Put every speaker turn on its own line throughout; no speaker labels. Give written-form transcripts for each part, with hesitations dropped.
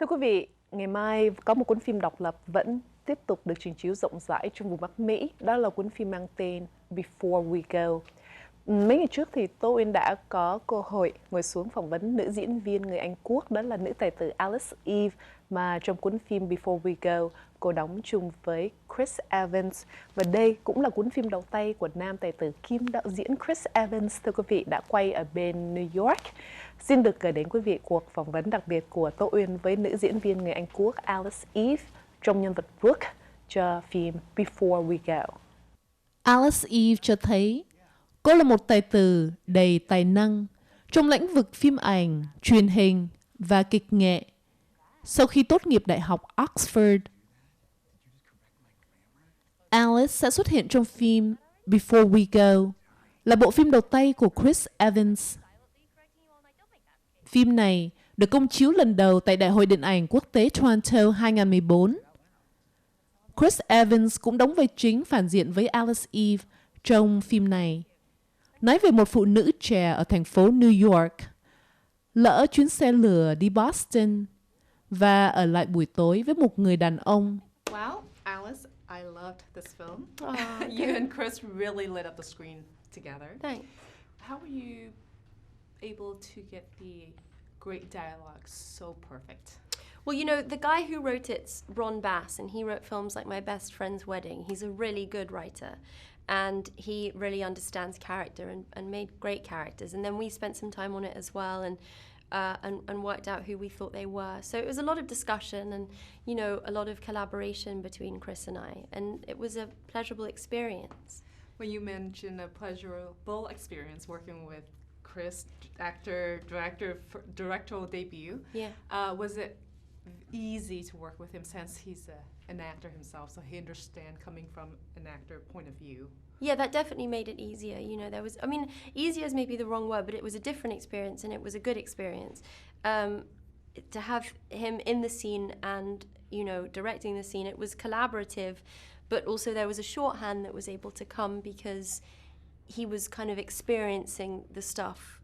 Thưa quý vị, ngày mai có một cuốn phim độc lập vẫn tiếp tục được trình chiếu rộng rãi trong vùng Bắc Mỹ. Đó là cuốn phim mang tên Before We Go. Mấy ngày trước thì Tô Uyên đã có cơ hội ngồi xuống phỏng vấn nữ diễn viên người Anh Quốc, đó là nữ tài tử Alice Eve, mà trong cuốn phim Before We Go, cô đóng chung với Chris Evans. Và đây cũng là cuốn phim đầu tay của nam tài tử kiêm đạo diễn Chris Evans, thưa quý vị, đã quay ở bên New York. Xin được gửi đến quý vị cuộc phỏng vấn đặc biệt của Tô Uyên với nữ diễn viên người Anh Quốc Alice Eve trong nhân vật Brooke cho phim Before We Go.
Alice Eve cho thấy cô là một tài tử đầy tài năng trong lĩnh vực phim ảnh, truyền hình và kịch nghệ. Sau khi tốt nghiệp Đại học Oxford, Alice sẽ xuất hiện trong phim Before We Go, là bộ phim đầu tay của Chris Evans. Phim này được công chiếu lần đầu tại Đại hội Điện ảnh Quốc tế Toronto 2014. Chris Evans cũng đóng vai chính phản diện với Alice Eve trong phim này. Nói về một phụ nữ trẻ ở thành phố New York, lỡ chuyến xe lửa đi Boston và ở lại buổi tối với một người đàn ông.
Well, Alice, I loved this film. You and Chris really lit up the screen together.
Thanks.
How were you able to get the great dialogue so perfect?
Well, you know, the guy who wrote it's Ron Bass, and he wrote films like My Best Friend's Wedding. He's a really good writer, and he really understands character and made great characters. And then we spent some time on it as well, and worked out who we thought they were. So it was a lot of discussion and, you know, a lot of collaboration between Chris and I, and it was a pleasurable experience.
When you mentioned a pleasurable experience working with Chris, actor, directorial debut, was it easy to work with him since he's an actor himself, so he understands coming from an actor point of view?
Yeah, that definitely made it easier. You know, there was, I mean, easier is maybe the wrong word, but it was a different experience and it was a good experience. To have him in the scene and, you know, directing the scene, it was collaborative, but also there was a shorthand that was able to come because he was kind of experiencing the stuff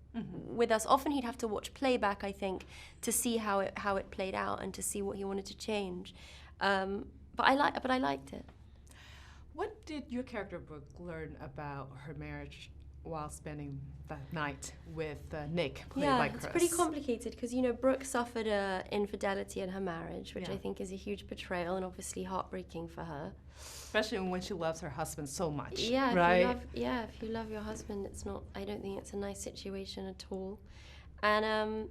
with us. Often he'd have to watch playback, I think, to see how it played out and to see what he wanted to change. But I liked it.
What did your character Brooke learn about her marriage while spending that night with Nick, played by Chris?
It's pretty complicated because, you know, Brooke suffered infidelity in her marriage, which I think is a huge betrayal and obviously heartbreaking for her.
Especially when she loves her husband so much,
yeah,
right?
If you love your husband, it's not, I don't think it's a nice situation at all. And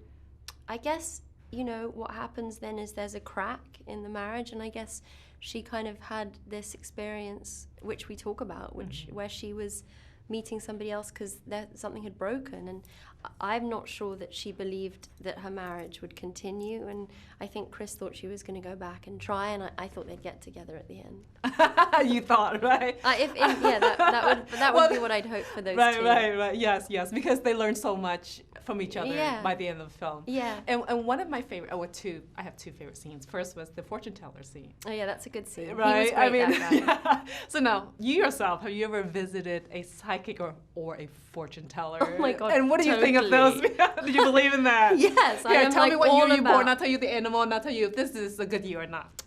I guess, you know, what happens then is there's a crack in the marriage, and I guess she kind of had this experience, which we talk about, where she was meeting somebody else because something had broken, and I'm not sure that she believed that her marriage would continue, and I think Chris thought she was going to go back and try, and I thought they'd get together at the end.
You thought, right?
That would be what I'd hope for those two.
Right. Yes, because they learned so much from each other by the end of the film.
Yeah.
And one of my favorite, I have two favorite scenes. First was the fortune teller scene.
Oh yeah, that's a good scene.
Right.
He was great, that guy.
So now, you yourself, have you ever visited a psychic or a fortune teller?
Oh my God,
And what do you think of those? Do you believe in that?
Yes, I am.
Tell me what year
all
you're born.
about.
I'll tell you the animal, and I'll tell you if this is a good year or not.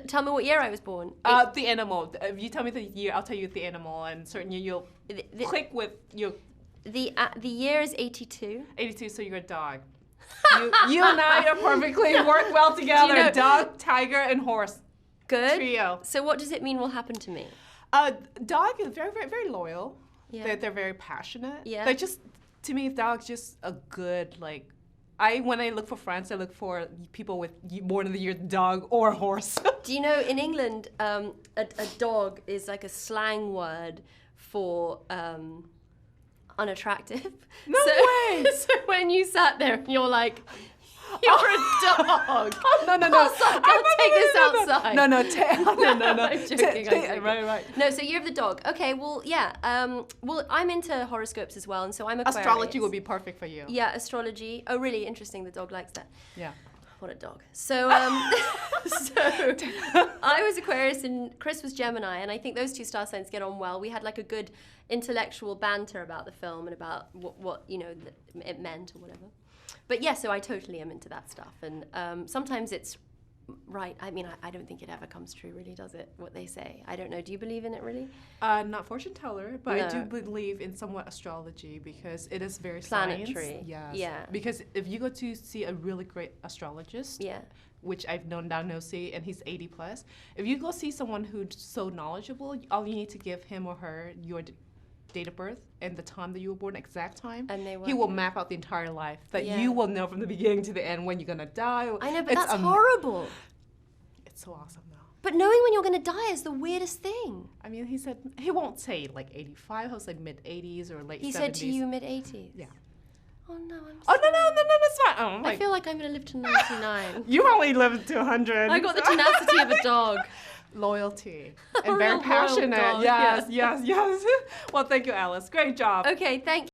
Tell me what year I was born.
The animal. If you tell me the year, I'll tell you the animal, and certain year you'll click with your.
The year is 82.
82, so you're a dog. You and I are perfectly work well together.
You know,
dog, tiger, and horse.
Good.
Trio.
So what does it mean will happen to me?
Dog is very, very, very loyal.
Yeah.
They're very passionate.
Yeah.
They're just, to me, dog's just a good, like, when I look for friends, I look for people with more than the year dog or horse.
Do you know, in England, a dog is like a slang word for unattractive.
No way!
So when you sat there and you're like, you're a dog.
No.
I'll take this outside.
No.
I'm joking.
Right.
No, so Year of the Dog. Okay, well, yeah. Well, I'm into horoscopes as well, and so I'm Aquarius.
Astrology would be perfect for you.
Yeah, astrology. Oh, really interesting. The dog likes that.
Yeah.
What a dog. So, so I was Aquarius and Chris was Gemini, and I think those two star signs get on well. We had like a good intellectual banter about the film and about what you know, it meant or whatever. But yeah, so I totally am into that stuff. And sometimes it's right. I mean, I don't think it ever comes true, really, does it? What they say. I don't know. Do you believe in it, really?
Not fortune teller, but
No.
I do believe in somewhat astrology because it is very
Planetary.
science. Yes.
Yeah.
Because if you go to see a really great astrologist,
Yeah.
which I've known down Nosy, and he's 80 plus, if you go see someone who's so knowledgeable, all you need to give him or her your date of birth and the time that you were born, exact time,
And they
he will
work it.
map out the entire life that
Yeah.
you will know from the beginning to the end when you're gonna die.
I know, but
It's
that's horrible.
It's so awesome though.
But knowing when you're going to die is the weirdest thing.
I mean, he said he won't say like 85. He'll say mid 80s or late 70s.
He said to you mid-80s?
Yeah.
Oh, no, I'm
Oh
sorry.
no, that's fine. Oh,
I
my.
feel like I'm going to live to 99.
You only live to 100.
I got the tenacity of a dog.
Loyalty
A
and very
real loyal
passionate.
dog,
Yes. Well, thank you, Alice. Great job.
Okay, thank you.